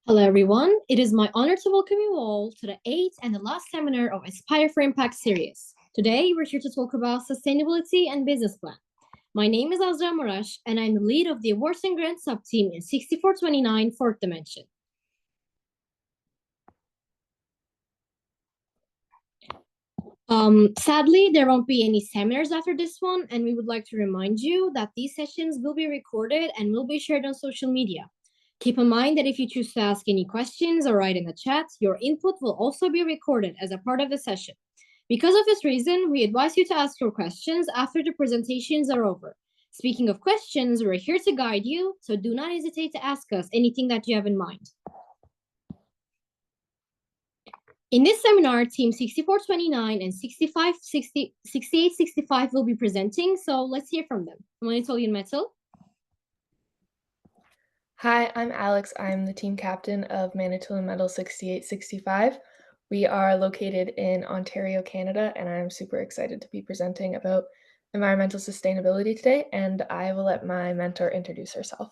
Hello, everyone. It is my honor to welcome you all to the eighth and the last seminar of Aspire4Impact series. Today, we're here to talk about sustainability and business plan. My name is Azra Marash, and I'm the lead of the Awards and Grants sub-team in 6429 Fourth Dimension. Sadly, there won't be any seminars after this one, and we would like to remind you that these sessions will be recorded and will be shared on social media. Keep in mind that if you choose to ask any questions or write in the chat, your input will also be recorded as a part of the session. Because of this reason, we advise you to ask your questions after the presentations are over. Speaking of questions, we're here to guide you, so do not hesitate to ask us anything that you have in mind. In this seminar, Team 6429 and 6865 will be presenting, so let's hear from them. Manitoulin Metal. Hi, I'm Alex. I'm the team captain of Manitoulin Medal 6865. We are located in Ontario, Canada, and I'm super excited to be presenting about environmental sustainability today, and I will let my mentor introduce herself.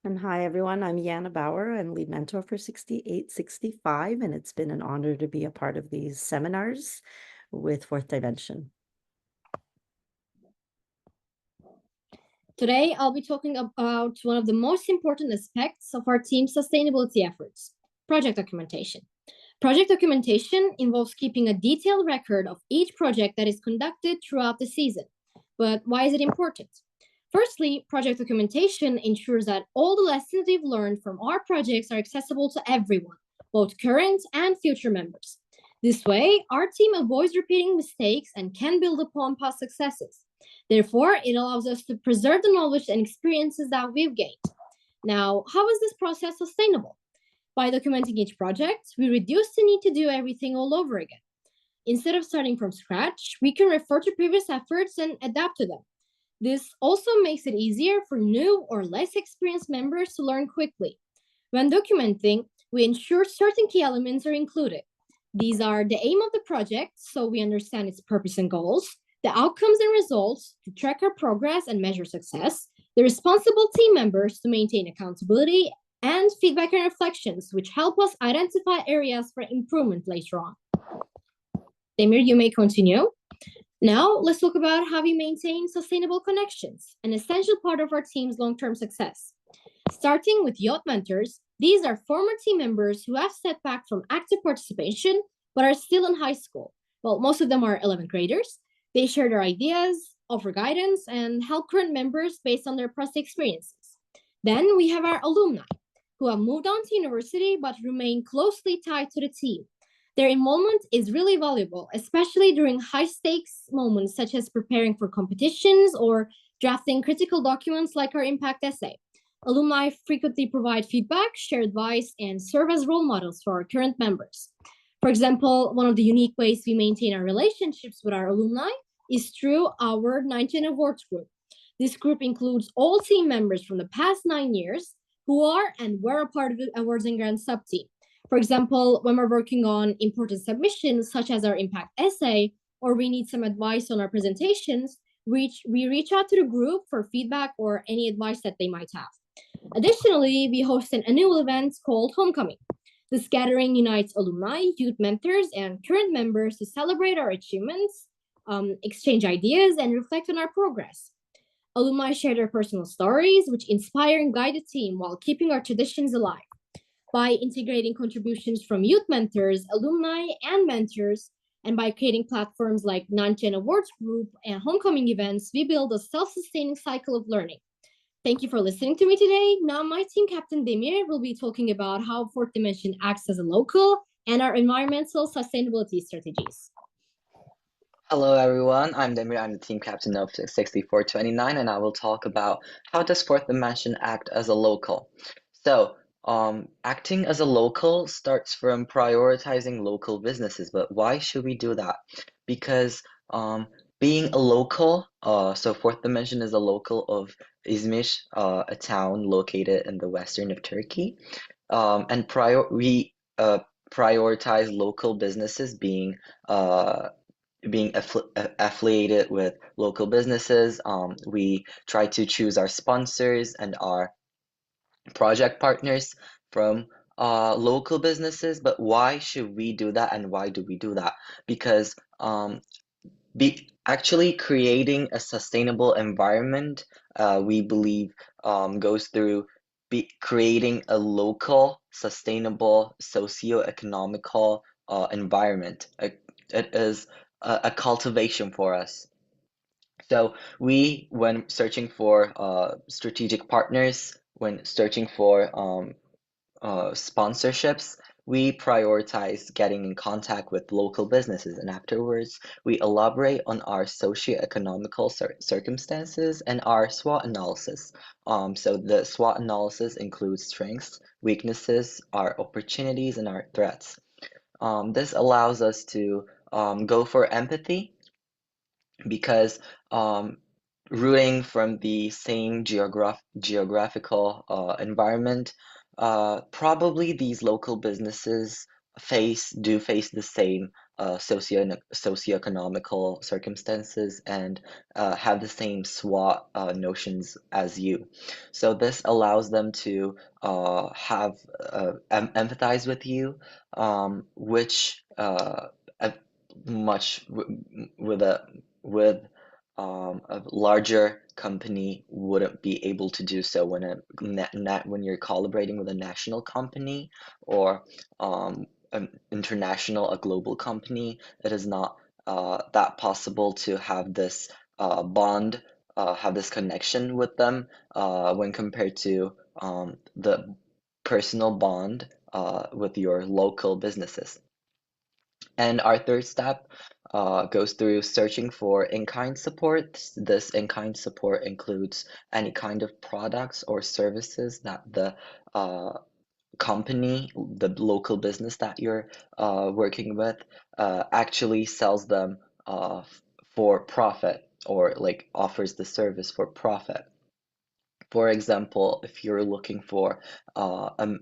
And hi, everyone. I'm Yana Bauer. I'm lead mentor for 6865, and it's been an honor to be a part of these seminars with Fourth Dimension. Today, I'll be talking about one of the most important aspects of our team's sustainability efforts, project documentation. Project documentation involves keeping a detailed record of each project that is conducted throughout the season. But why is it important? Firstly, project documentation ensures that all the lessons we've learned from our projects are accessible to everyone, both current and future members. This way, our team avoids repeating mistakes and can build upon past successes. Therefore, it allows us to preserve the knowledge and experiences that we've gained. Now, how is this process sustainable? By documenting each project, we reduce the need to do everything all over again. Instead of starting from scratch, we can refer to previous efforts and adapt to them. This also makes it easier for new or less experienced members to learn quickly. When documenting, we ensure certain key elements are included. These are the aim of the project, so we understand its purpose and goals, the outcomes and results to track our progress and measure success, the responsible team members to maintain accountability, and feedback and reflections, which help us identify areas for improvement later on. Demir, you may continue. Now, let's talk about how we maintain sustainable connections, an essential part of our team's long-term success. Starting with youth mentors, these are former team members who have stepped back from active participation but are still in high school. Well, most of them are 11th graders. They share their ideas, offer guidance, and help current members based on their past experiences. Then we have our alumni, who have moved on to university but remain closely tied to the team. Their involvement is really valuable, especially during high-stakes moments such as preparing for competitions or drafting critical documents like our impact essay. Alumni frequently provide feedback, share advice, and serve as role models for our current members. For example, one of the unique ways we maintain our relationships with our alumni is through our 19 Awards group. This group includes all team members from the past 9 years who are and were a part of the Awards and Grants sub-team. For example, when we're working on important submissions, such as our impact essay, or we need some advice on our presentations, we reach out to the group for feedback or any advice that they might have. Additionally, we host an annual event called Homecoming. This gathering unites alumni, youth mentors, and current members to celebrate our achievements, exchange ideas, and reflect on our progress. Alumni share their personal stories, which inspire and guide the team while keeping our traditions alive. By integrating contributions from youth mentors, alumni, and mentors, and by creating platforms like 9 Awards Group and homecoming events, we build a self-sustaining cycle of learning. Thank you for listening to me today. Now my team captain Demir will be talking about how Fourth Dimension acts as a local and our environmental sustainability strategies. Hello everyone, I'm Demir, I'm the team captain of 6429 and I will talk about how does Fourth Dimension act as a local. So, acting as a local starts from prioritizing local businesses, but why should we do that? Because being a local, so Fourth Dimension is a local of Izmir, a town located in the western of Turkey, and we prioritize local businesses being affiliated with local businesses. We try to choose our sponsors and our project partners from local businesses, but why should we do that and why do we do that? Because actually creating a sustainable environment, we believe, goes through creating a local, sustainable, socio-economical environment. It is a cultivation for us. So when searching for strategic partners, when searching for sponsorships, we prioritize getting in contact with local businesses, and afterwards, we elaborate on our socio-economical circumstances and our SWOT analysis. So the SWOT analysis includes strengths, weaknesses, our opportunities, and our threats. This allows us to go for empathy because rooting from the same geographical environment, probably these local businesses do face the same socioeconomical circumstances and have the same SWOT notions as you. So this allows them to have empathize with you, which much with a larger company wouldn't be able to do so when you're collaborating with a national company or an international, a global company. It is not that possible to have this bond, have this connection with them when compared to the personal bond with your local businesses. And our third step goes through searching for in-kind support. This in-kind support includes any kind of products or services that the company, the local business that you're working with, actually sells them for profit or like offers the service for profit. For example, if you're looking for a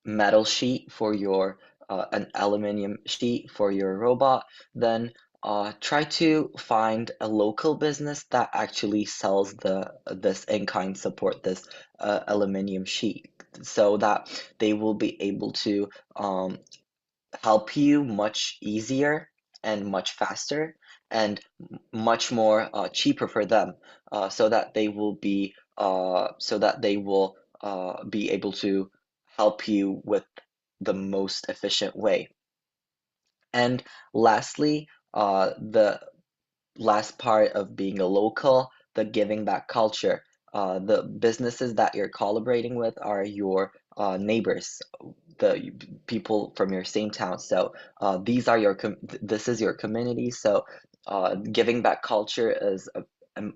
metal sheet for your an aluminium sheet for your robot, then try to find a local business that actually sells this in-kind support, this aluminium sheet, so that they will be able to help you much easier and much faster and much more cheaper for them, so that they will be able to help you with the most efficient way. And lastly, the last part of being a local, the giving back culture. The businesses that you're collaborating with are your neighbors, the people from your same town. So this is your community. So giving back culture um,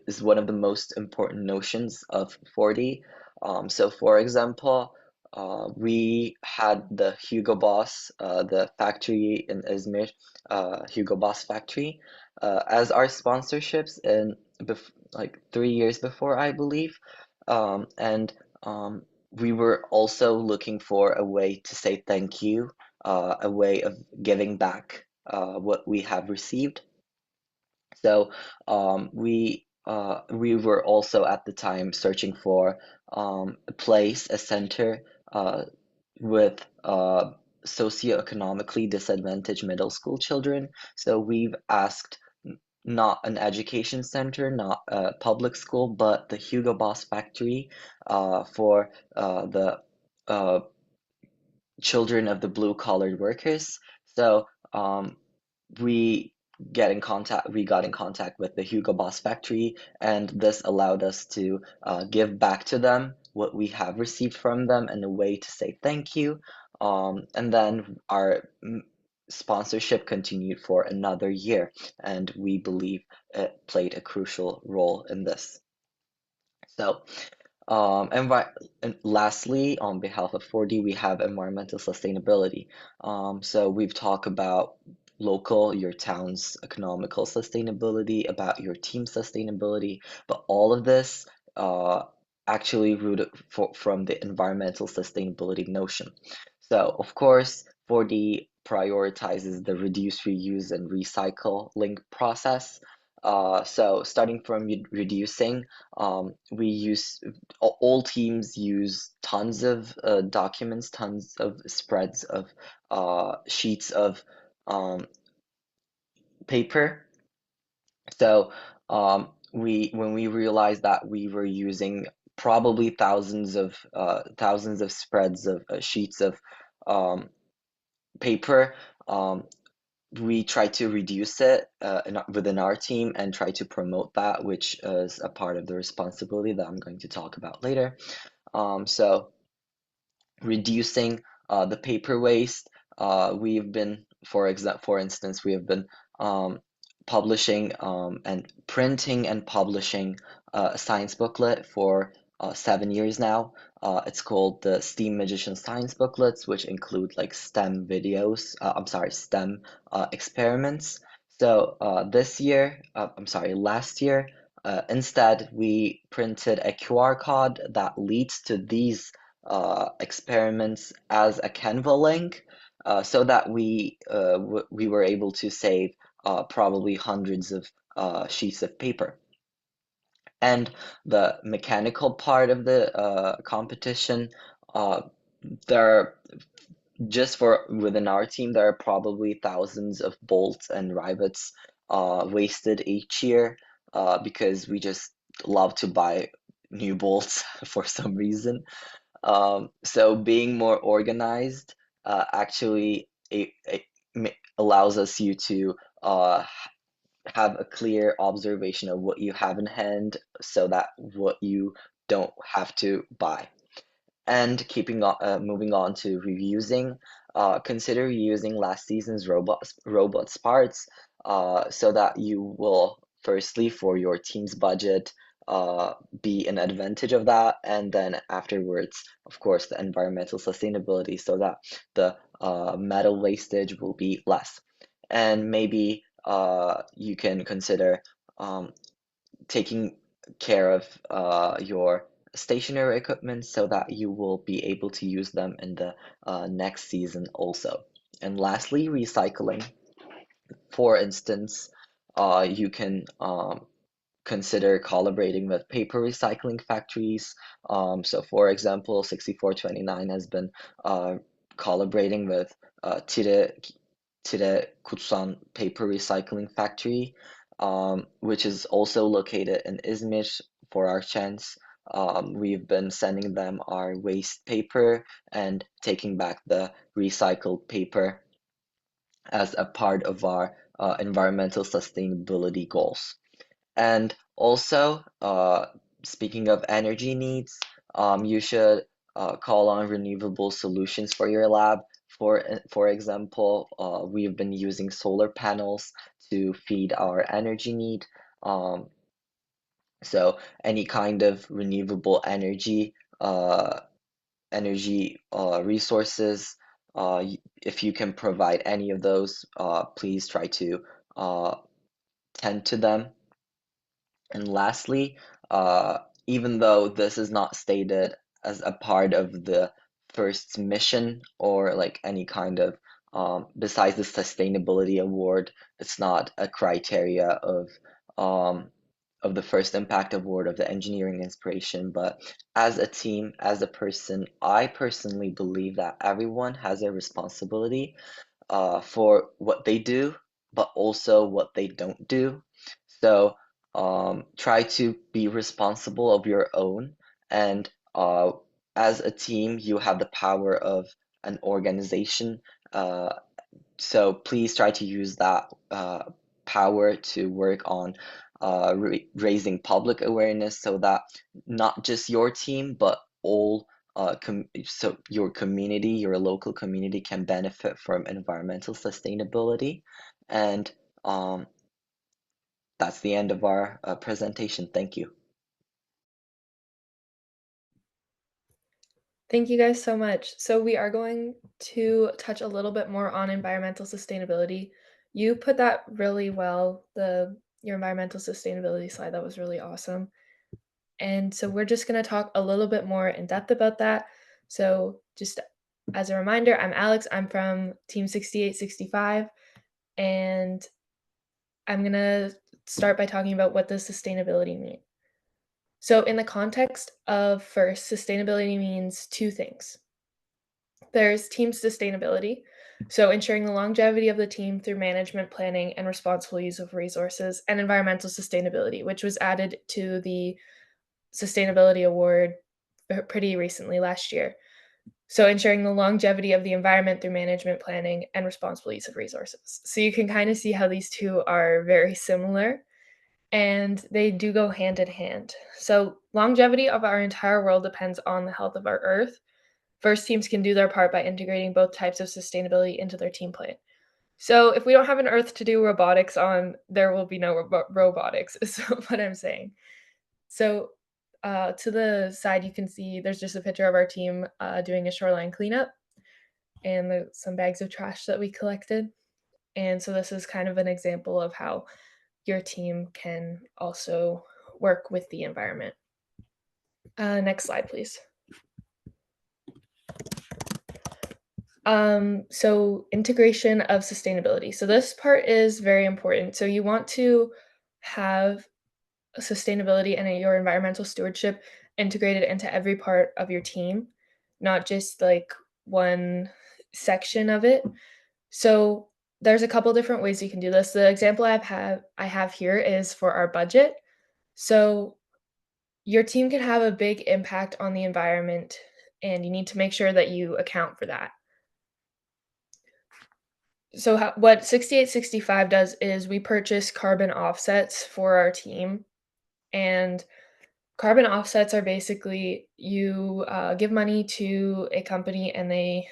is one of the most important notions of 40. So for example, we had the Hugo Boss, the factory in Izmir, Hugo Boss factory, as our sponsorships in like 3 years before, I believe. And we were also looking for a way to say thank you, a way of giving back what we have received. So we were also at the time searching for a place, a center with socioeconomically disadvantaged middle school children. So we've asked not an education center, not a public school, but the Hugo Boss factory for the children of the blue-collared workers. So we we got in contact with the Hugo Boss factory, and this allowed us to give back to them what we have received from them in a way to say thank you. And then our sponsorship continued for another year, and we believe it played a crucial role in this. So and lastly, on behalf of 4D, we have environmental sustainability. So we've talked about your town's economical sustainability, about your team's sustainability, but all of this actually rooted from the environmental sustainability notion. So of course, 4D prioritizes the reduce, reuse, and recycle link process. So starting from reducing, we use all teams use tons of documents, tons of spreads of sheets of paper. So when we realized that we were using probably thousands of spreads of sheets of paper, we try to reduce it within our team and try to promote that, which is a part of the responsibility that I'm going to talk about later. So reducing the paper waste, we've been, for instance, we have been publishing and printing and publishing a science booklet for 7 years now. It's called the STEAM Magician Science Booklets, which include like STEM videos, STEM experiments. So last year, instead, we printed a QR code that leads to these experiments as a Canva link, so that we were able to save probably hundreds of sheets of paper. And the mechanical part of the competition, there are just for within our team, there are probably thousands of bolts and rivets wasted each year because we just love to buy new bolts for some reason. So being more organized actually allows you to have a clear observation of what you have in hand so that what you don't have to buy. And moving on to reusing, consider using last season's robots parts so that you will, firstly, for your team's budget, be an advantage of that, and then afterwards, of course, the environmental sustainability so that the metal wastage will be less. And maybe you can consider taking care of your stationary equipment so that you will be able to use them in the next season also. And lastly, recycling. For instance, you can consider collaborating with paper recycling factories. So for example, 6429 has been collaborating with Tire Kutsan Paper Recycling Factory, which is also located in Izmir for our chance. We've been sending them our waste paper and taking back the recycled paper as a part of our environmental sustainability goals. And also, speaking of energy needs, you should call on renewable solutions for your lab. For example, we've been using solar panels to feed our energy need. So any kind of renewable energy resources, if you can provide any of those, please try to tend to them. And lastly, even though this is not stated as a part of the first mission or like any kind of besides the sustainability award, it's not a criteria of the first impact award of the engineering inspiration. But as a team, as a person, I personally believe that everyone has a responsibility for what they do, but also what they don't do. So try to be responsible of your own, and as a team, you have the power of an organization. So please try to use that power to work on raising public awareness so that not just your team, but all so your community, your local community can benefit from environmental sustainability. And that's the end of our presentation. Thank you. Thank you guys so much. So we are going to touch a little bit more on environmental sustainability. You put that really well, your environmental sustainability slide. That was really awesome. And so we're just going to talk a little bit more in depth about that. So just as a reminder, I'm Alex. I'm from Team 6865, and I'm going to start by talking about what does sustainability mean. So in the context of first, sustainability means two things. There's team sustainability, so ensuring the longevity of the team through management planning and responsible use of resources, and environmental sustainability, which was added to the Sustainability Award pretty recently last year. So ensuring the longevity of the environment through management planning and responsible use of resources. So you can kind of see how these two are very similar, and they do go hand in hand. So longevity of our entire world depends on the health of our Earth. First, teams can do their part by integrating both types of sustainability into their team plan. So if we don't have an Earth to do robotics on, there will be no robotics, is what I'm saying. So to the side, you can see there's just a picture of our team doing a shoreline cleanup, and some bags of trash that we collected. And so this is kind of an example of how your team can also work with the environment. Next slide, please. So integration of sustainability. So this part is very important. So you want to have sustainability and your environmental stewardship integrated into every part of your team, not just like one section of it. So there's a couple different ways you can do this. The example I have here is for our budget. So your team can have a big impact on the environment, and you need to make sure that you account for that. So what 6865 does is we purchase carbon offsets for our team, and carbon offsets are basically you give money to a company, and they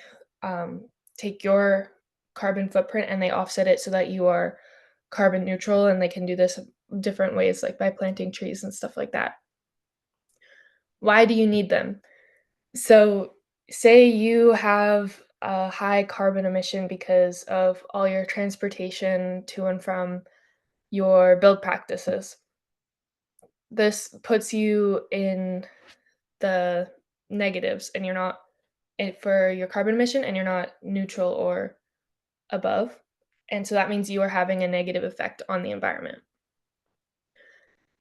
take your carbon footprint and they offset it so that you are carbon neutral, and they can do this different ways, like by planting trees and stuff like that. Why do you need them? So say you have a high carbon emission because of all your transportation to and from your build practices. This puts you in the negatives, and you're not for your carbon emission, and you're not neutral or above. And so that means you are having a negative effect on the environment.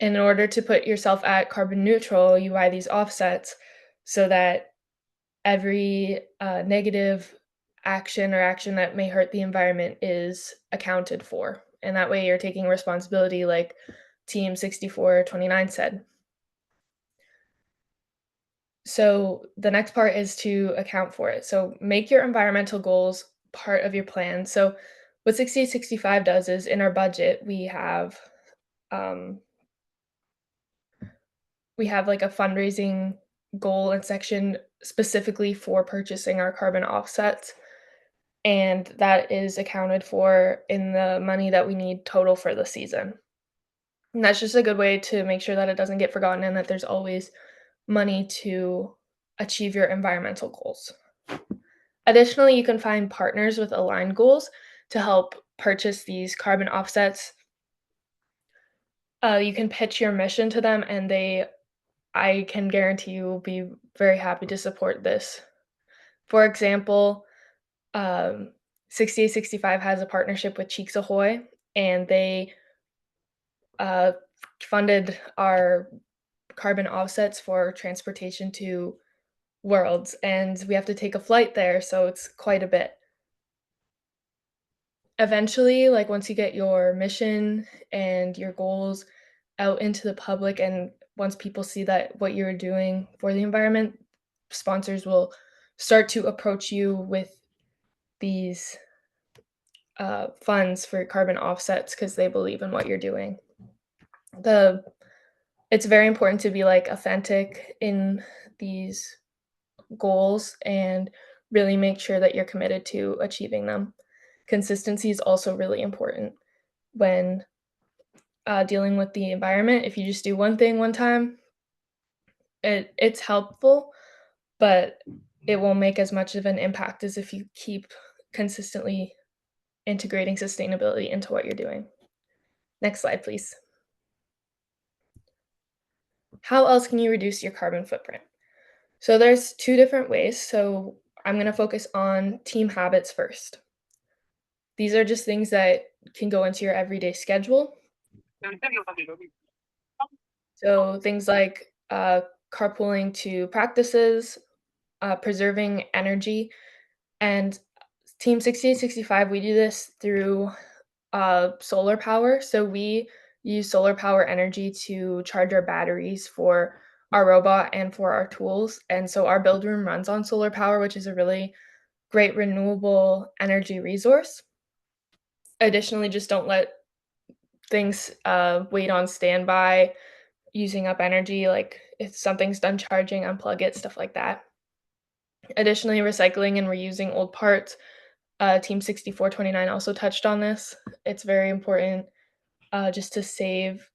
And in order to put yourself at carbon neutral, you buy these offsets so that every negative action or action that may hurt the environment is accounted for. And that way you're taking responsibility, like Team 6429 said. So the next part is to account for it. So make your environmental goals part of your plan. So what 6865 does is in our budget, we have like a fundraising goal and section specifically for purchasing our carbon offsets. And that is accounted for in the money that we need total for the season. And that's just a good way to make sure that it doesn't get forgotten and that there's always money to achieve your environmental goals. Additionally, you can find partners with aligned goals to help purchase these carbon offsets. You can pitch your mission to them, and I can guarantee you will be very happy to support this. For example, 6865 has a partnership with Cheeks Ahoy, and they funded our carbon offsets for transportation to Worlds, and we have to take a flight there, so it's quite a bit. Eventually, like once you get your mission and your goals out into the public, and once people see that what you're doing for the environment, sponsors will start to approach you with these funds for carbon offsets because they believe in what you're doing. It's very important to be like authentic in these goals and really make sure that you're committed to achieving them. Consistency is also really important when dealing with the environment. If you just do one thing one time, it's helpful, but it won't make as much of an impact as if you keep consistently integrating sustainability into what you're doing. Next slide, please. How else can you reduce your carbon footprint? So there's two different ways. So I'm going to focus on team habits first. These are just things that can go into your everyday schedule. So things like carpooling to practices, preserving energy, and Team 6865, we do this through solar power. So we use solar power energy to charge our batteries for our robot and for our tools. And so our build room runs on solar power, which is a really great renewable energy resource. Additionally, just don't let things wait on standby, using up energy. Like if something's done charging, unplug it, stuff like that. Additionally, recycling and reusing old parts. Team 6429 also touched on this. It's very important just to save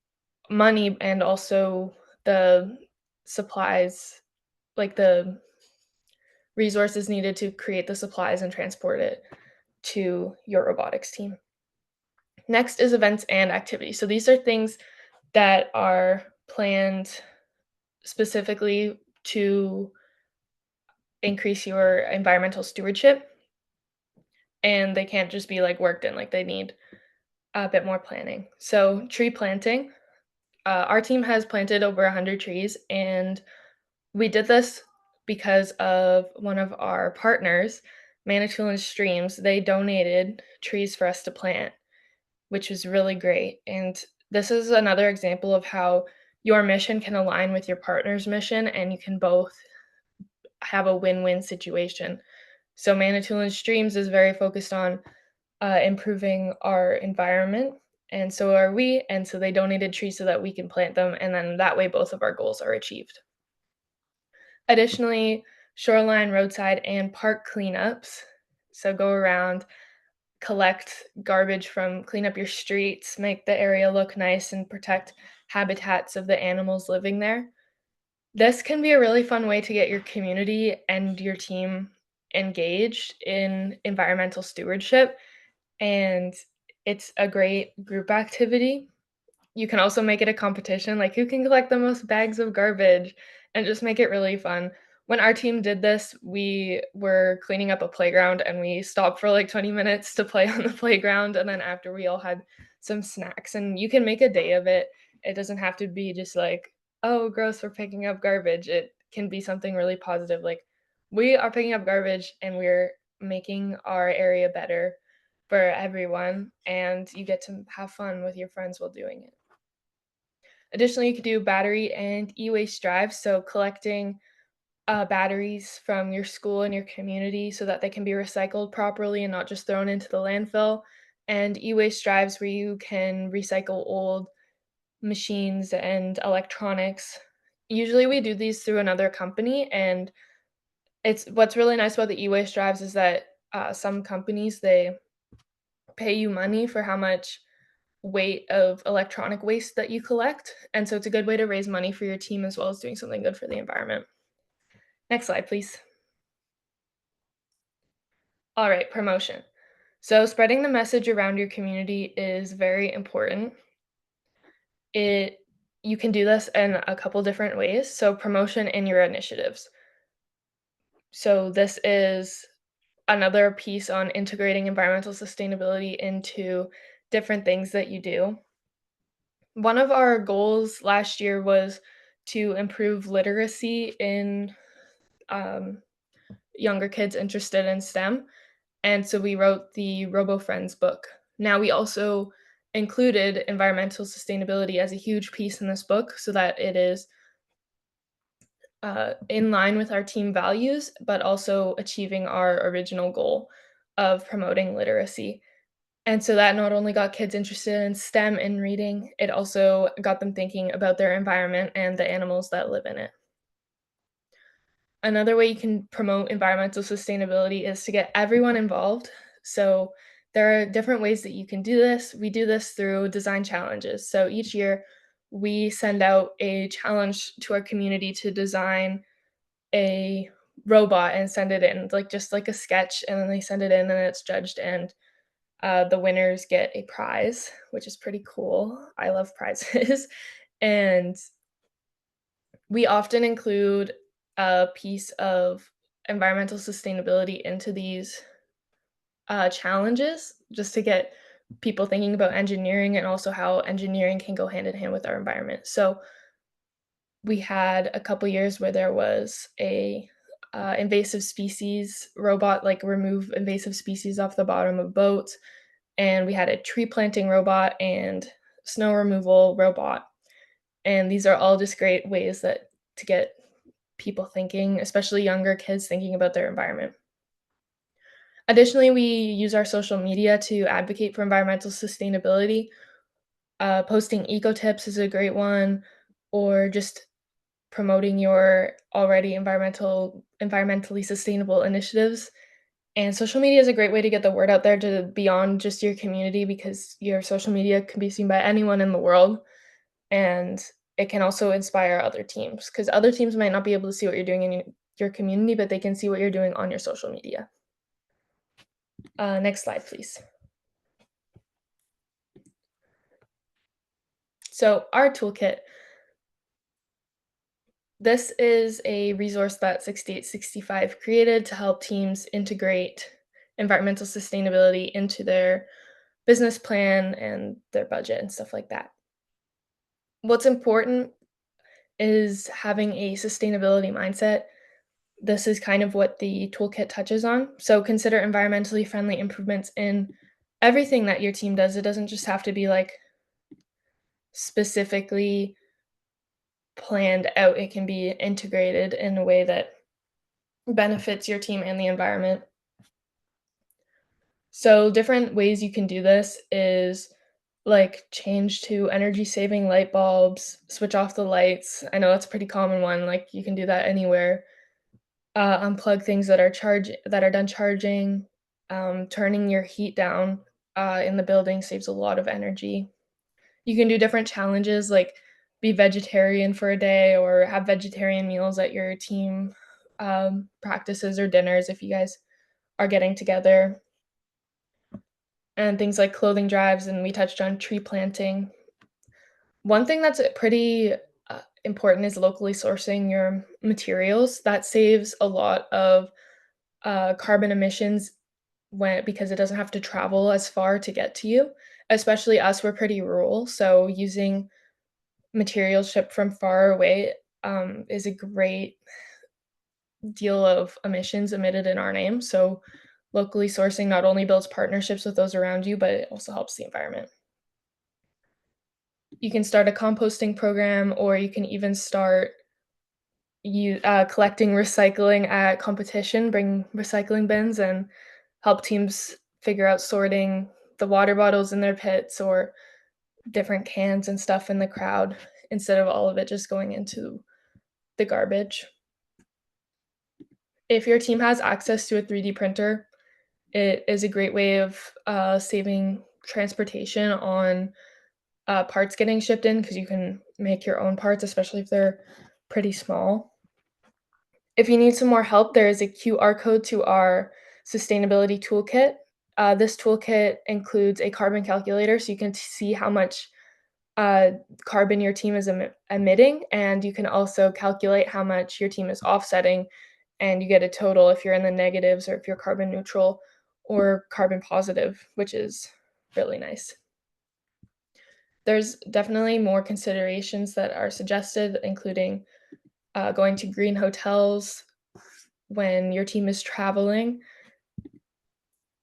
money and also the supplies, like the resources needed to create the supplies and transport it to your robotics team. Next is events and activities. So these are things that are planned specifically to increase your environmental stewardship, and they can't just be like worked in, like they need a bit more planning. So tree planting, our team has planted over 100 trees, and we did this because of one of our partners, Manitoulin Streams. They donated trees for us to plant, which was really great. And this is another example of how your mission can align with your partner's mission, and you can both have a win-win situation. So Manitoulin Streams is very focused on improving our environment, and so are we. And so they donated trees so that we can plant them, and then that way both of our goals are achieved. Additionally, shoreline, roadside, and park cleanups. So go around, collect garbage clean up your streets, make the area look nice, and protect habitats of the animals living there. This can be a really fun way to get your community and your team engaged in environmental stewardship, and it's a great group activity. You can also make it a competition, like who can collect the most bags of garbage, and just make it really fun. When our team did this, we were cleaning up a playground and we stopped for like 20 minutes to play on the playground. And then after, we all had some snacks, and you can make a day of it. It doesn't have to be just like, oh, gross, we're picking up garbage. It can be something really positive. Like, we are picking up garbage and we're making our area better for everyone, and you get to have fun with your friends while doing it. Additionally, you could do battery and e-waste drives, so collecting batteries from your school and your community so that they can be recycled properly and not just thrown into the landfill, and e-waste drives where you can recycle old machines and electronics. Usually we do these through another company, and it's what's really nice about the e-waste drives is that some companies, they pay you money for how much weight of electronic waste that you collect. And so it's a good way to raise money for your team as well as doing something good for the environment. Next slide, please. All right, promotion. So spreading the message around your community is very important. You can do this in a couple different ways. So promotion in your initiatives. So this is another piece on integrating environmental sustainability into different things that you do. One of our goals last year was to improve literacy in younger kids interested in STEM. And so we wrote the Robo Friends book. Now, we also included environmental sustainability as a huge piece in this book so that it is in line with our team values, but also achieving our original goal of promoting literacy. And so that not only got kids interested in STEM and reading, it also got them thinking about their environment and the animals that live in it. Another way you can promote environmental sustainability is to get everyone involved. So there are different ways that you can do this. We do this through design challenges. So each year we send out a challenge to our community to design a robot and send it in, like just like a sketch, and then they send it in and it's judged, and the winners get a prize, which is pretty cool. I love prizes. And we often include a piece of environmental sustainability into these challenges just to get people thinking about engineering and also how engineering can go hand in hand with our environment. So we had a couple years where there was a invasive species robot, like remove invasive species off the bottom of boats, and we had a tree planting robot and snow removal robot. And these are all just great ways to get people thinking, especially younger kids thinking about their environment. Additionally, we use our social media to advocate for environmental sustainability. Posting eco tips is a great one, or just promoting your already environmentally sustainable initiatives. And social media is a great way to get the word out there to beyond just your community, because your social media can be seen by anyone in the world. And it can also inspire other teams, because other teams might not be able to see what you're doing in your community, but they can see what you're doing on your social media. Next slide, please. So our toolkit. This is a resource that 6865 created to help teams integrate environmental sustainability into their business plan and their budget and stuff like that. What's important is having a sustainability mindset. This is kind of what the toolkit touches on. So consider environmentally friendly improvements in everything that your team does. It doesn't just have to be like specifically planned out. It can be integrated in a way that benefits your team and the environment. So different ways you can do this is like change to energy saving light bulbs, switch off the lights. I know that's a pretty common one. Like you can do that anywhere. Unplug things that are done charging. Turning your heat down in the building saves a lot of energy. You can do different challenges like be vegetarian for a day or have vegetarian meals at your team practices or dinners if you guys are getting together. And things like clothing drives, and we touched on tree planting. One thing that's pretty important is locally sourcing your materials. That saves a lot of carbon emissions because it doesn't have to travel as far to get to you. Especially us, we're pretty rural, so using materials shipped from far away is a great deal of emissions emitted in our name. So locally sourcing not only builds partnerships with those around you, but it also helps the environment. You can start a composting program, or you can even start collecting recycling at competition, bring recycling bins and help teams figure out sorting the water bottles in their pits or different cans and stuff in the crowd instead of all of it just going into the garbage. If your team has access to a 3D printer, it is a great way of saving transportation on parts getting shipped in, because you can make your own parts, especially if they're pretty small. If you need some more help, there is a QR code to our sustainability toolkit. This toolkit includes a carbon calculator, so you can see how much carbon your team is emitting, and you can also calculate how much your team is offsetting, and you get a total if you're in the negatives or if you're carbon neutral or carbon positive, which is really nice. There's definitely more considerations that are suggested, including going to green hotels when your team is traveling.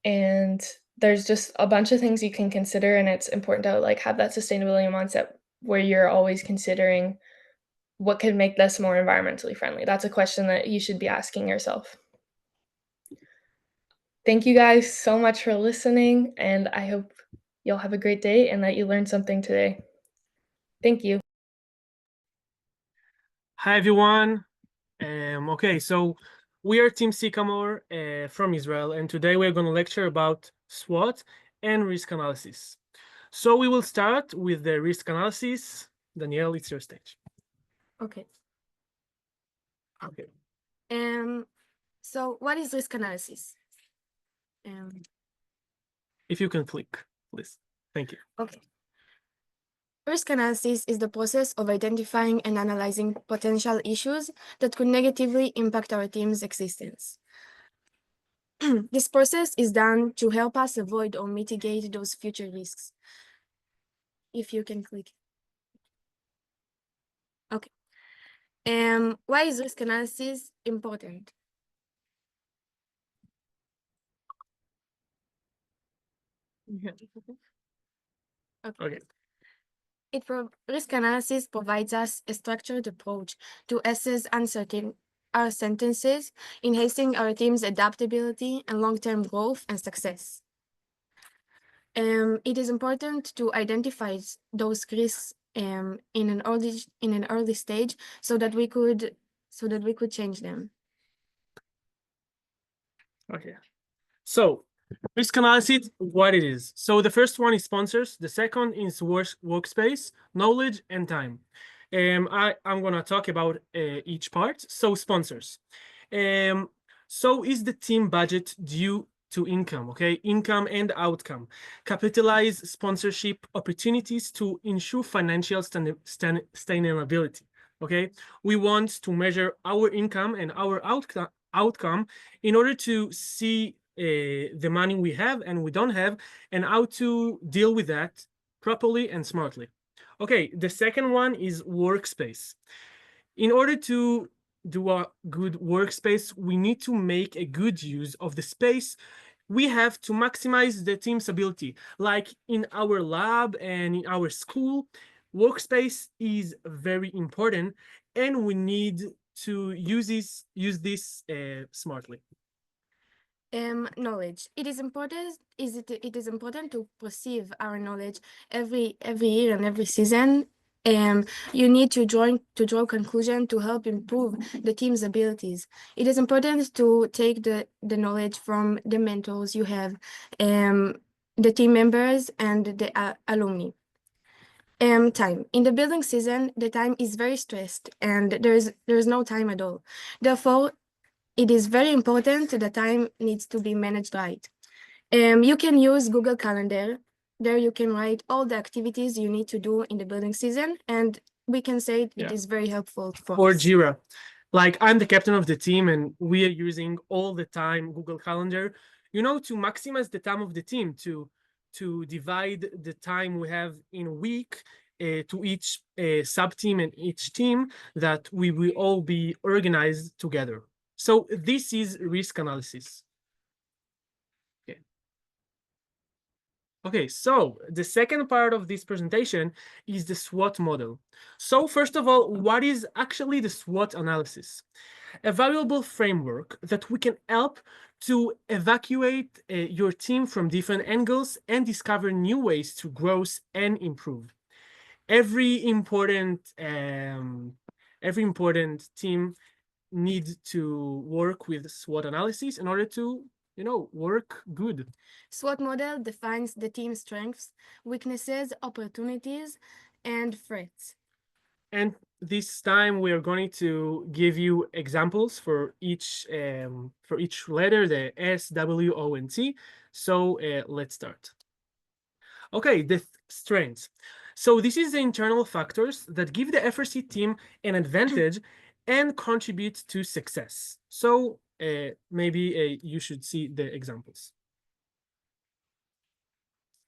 And there's just a bunch of things you can consider, and it's important to like have that sustainability mindset where you're always considering what could make this more environmentally friendly. That's a question that you should be asking yourself. Thank you guys so much for listening, and I hope you'll have a great day and that you learned something today. Thank you. Hi, everyone. Okay, so we are Team Sycamore from Israel, and today we're going to lecture about SWOT and risk analysis. So we will start with the risk analysis. Danielle, it's your stage. Okay. Okay. So what is risk analysis? If you can click, please. Thank you. Okay. Risk analysis is the process of identifying and analyzing potential issues that could negatively impact our team's existence. This process is done to help us avoid or mitigate those future risks. If you can click. Okay. Why is risk analysis important? Okay. Risk analysis provides us a structured approach to assess our sentences, enhancing our team's adaptability and long-term growth and success. It is important to identify those risks in an early stage so that we could change them. Okay. So risk analysis, what it is. So the first one is sponsors. The second is workspace, knowledge, and time. I'm gonna talk about each part. So sponsors. So is the team budget due to income, okay? Income and outcome. Capitalize sponsorship opportunities to ensure financial sustainability, okay? We want to measure our income and our outcome in order to see the money we have and we don't have and how to deal with that properly and smartly. Okay, the second one is workspace. In order to do a good workspace, we need to make a good use of the space. We have to maximize the team's ability. Like in our lab and in our school, workspace is very important and we need to use this smartly. Knowledge. It is important to perceive our knowledge every year and every season. You need to draw conclusion to help improve the team's abilities. It is important to take the knowledge from the mentors you have, the team members and the alumni. Time. In the building season, the time is very stressed and there's no time at all. Therefore, it is very important the time needs to be managed right. You can use Google Calendar. There you can write all the activities you need to do in the building season, and we can say it is very helpful for Or us. Jira. Like I'm the captain of the team and we are using all the time Google Calendar, to maximize the time of the team, to divide the time we have in a week to each sub-team and each team that we will all be organized together. So this is risk analysis. Okay, so the second part of this presentation is the SWOT model. So first of all, what is actually the SWOT analysis? A valuable framework that we can help to evaluate your team from different angles and discover new ways to grow and improve. Every important team needs to work with SWOT analysis in order to work good. SWOT model defines the team's strengths, weaknesses, opportunities, and threats. And this time we are going to give you examples for each letter, the S, W, O, and T. So let's start. Okay, the strengths. So this is the internal factors that give the FRC team an advantage and contribute to success. So maybe you should see the examples.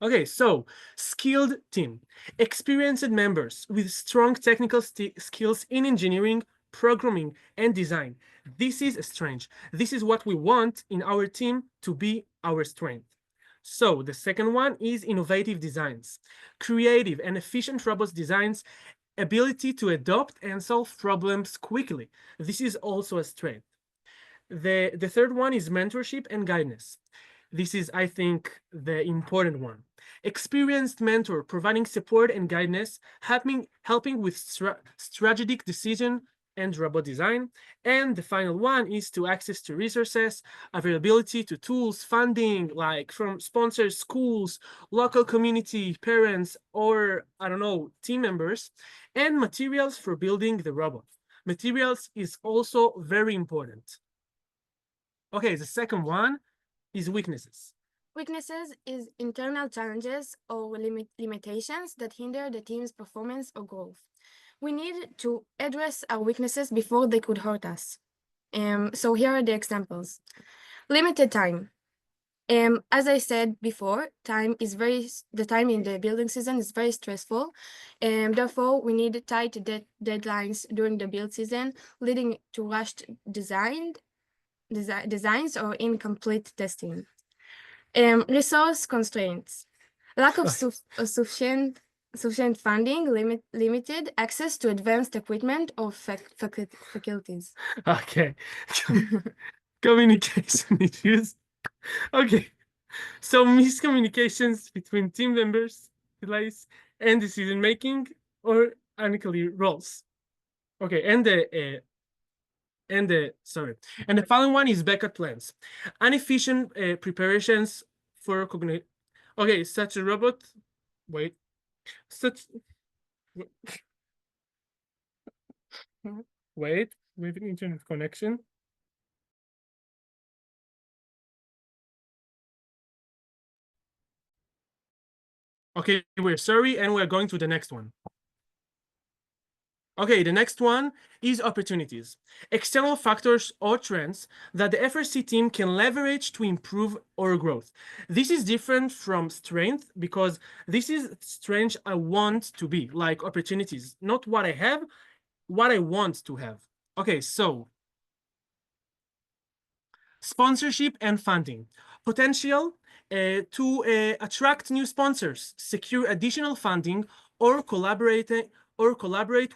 Okay, so skilled team, experienced members with strong technical skills in engineering, programming, and design. This is a strength. This is what we want in our team to be our strength. So the second one is innovative designs, creative and efficient robust designs, ability to adopt and solve problems quickly. This is also a strength. The third one is mentorship and guidance. This is, I think, the important one. Experienced mentor providing support and guidance, helping with strategic decision and robot design. And the final one is to access to resources, availability to tools, funding, like from sponsors, schools, local community, parents, or I don't know, team members, and materials for building the robot. Materials is also very important. Okay, the second one is weaknesses. Weaknesses is internal challenges or limitations that hinder the team's performance or growth. We need to address our weaknesses before they could hurt us. So here are the examples. Limited time. As I said before, the time in the building season is very stressful, and therefore we need tight deadlines during the build season, leading to rushed designs or incomplete testing. Resource constraints. Lack of sufficient funding, limited access to advanced equipment or faculties. Okay. Communication issues. Okay. So miscommunications between team members, delays, and decision making, or unclear roles. Okay, and the following one is backup plans. Inefficient preparations for cognitive. Okay, such a robot. Wait. Such. Wait, we have an internet connection. Okay, we're sorry, and we're going to the next one. Okay, the next one is opportunities. External factors or trends that the FRC team can leverage to improve our growth. This is different from strength because this is strength I want to be, like opportunities, not what I have, what I want to have. Okay, so sponsorship and funding. Potential to attract new sponsors, secure additional funding, or collaborate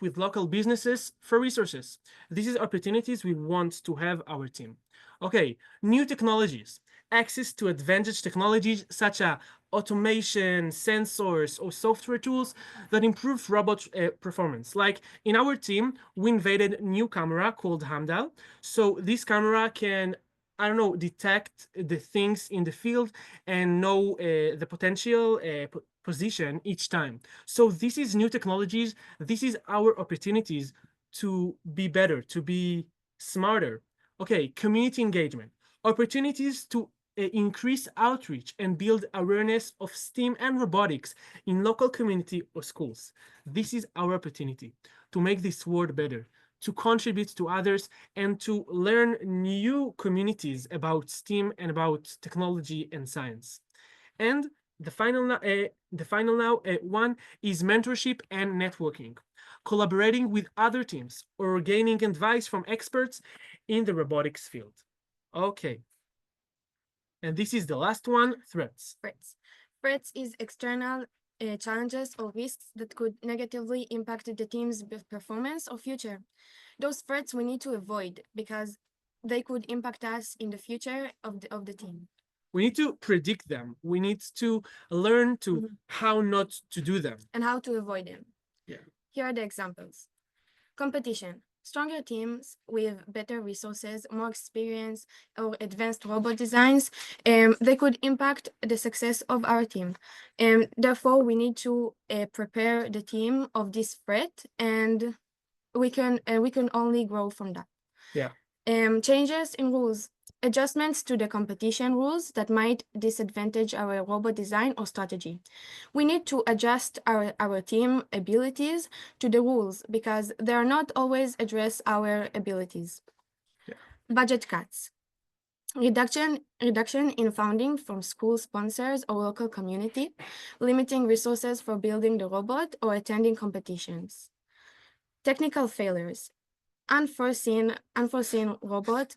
with local businesses for resources. This is opportunities we want to have our team. Okay, new technologies. Access to advanced technologies such as automation, sensors, or software tools that improve robot performance. Like in our team, we invented a new camera called Hamdal. So this camera can, I don't know, detect the things in the field and know the potential position each time. So this is new technologies. This is our opportunities to be better, to be smarter. Okay, community engagement. Opportunities to increase outreach and build awareness of STEAM and robotics in local community or schools. This is our opportunity to make this world better, to contribute to others, and to learn new communities about STEAM and about technology and science. And the final one is mentorship and networking, collaborating with other teams or gaining advice from experts in the robotics field. Okay. And this is the last one, threats. Threats is external challenges or risks that could negatively impact the team's performance or future. Those threats we need to avoid because they could impact us in the future of the team. We need to predict them. We need to learn to how not to do them. And how to avoid them. Yeah. Here are the examples. Competition. Stronger teams with better resources, more experience, or advanced robot designs, they could impact the success of our team. Therefore, we need to prepare the team of this threat, and we can only grow from that. Yeah. Changes in rules. Adjustments to the competition rules that might disadvantage our robot design or strategy. We need to adjust our team abilities to the rules because they are not always address our abilities. Yeah. Budget cuts. Reduction in funding from school sponsors or local community, limiting resources for building the robot or attending competitions. Technical failures. Unforeseen robot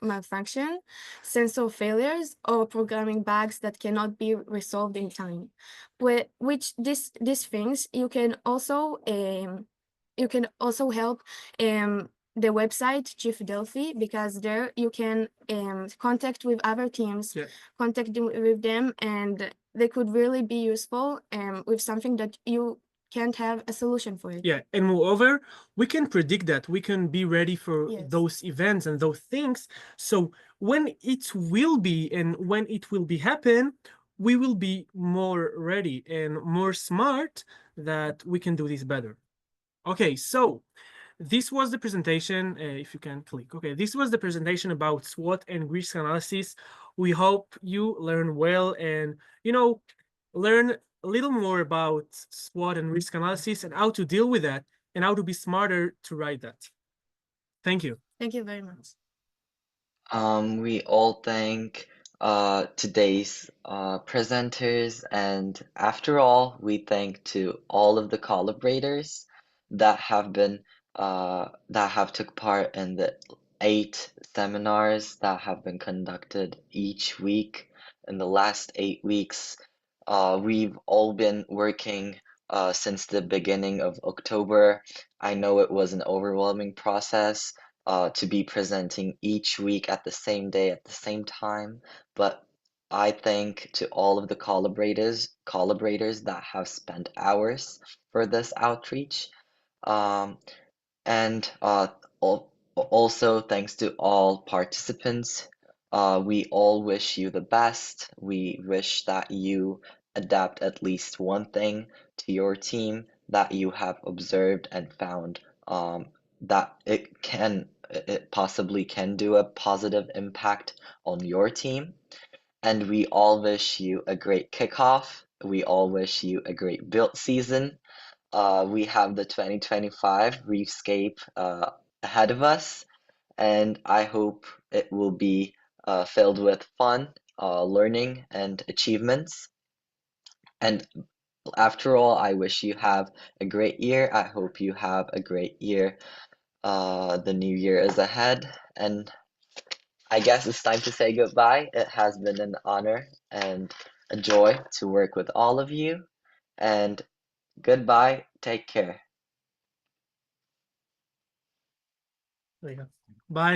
malfunction, sensor failures, or programming bugs that cannot be resolved in time. Which these things you can also help the website Chief Delphi, because there you can contact with other teams, contact with them, and they could really be useful with something that you can't have a solution for it. Yeah, and moreover, we can predict that. We can be ready for those events and those things. So when it will be and when it will be happen, we will be more ready and more smart that we can do this better. Okay, so this was the presentation. If you can click. Okay, this was the presentation about SWOT and risk analysis. We hope you learn well and, learn a little more about SWOT and risk analysis and how to deal with that and how to be smarter to write that. Thank you. Thank you very much. We all thank today's presenters, and after all, we thank to all of the collaborators that have took part in the 8 seminars that have been conducted each week in the last 8 weeks. We've all been working since the beginning of October. I know it was an overwhelming process to be presenting each week at the same day at the same time. But I thank to all of the collaborators that have spent hours for this outreach. Um, and also thanks to all participants. We all wish you the best. We wish that you adapt at least one thing to your team that you have observed and found that it possibly can do a positive impact on your team. And we all wish you a great kickoff. We all wish you a great build season. We have the 2025 Reefscape ahead of us, and I hope it will be filled with fun, learning, and achievements. And after all, I wish you have a great year. I hope you have a great year. The new year is ahead, and I guess it's time to say goodbye. It has been an honor and a joy to work with all of you, and goodbye. Take care. There you go. Bye.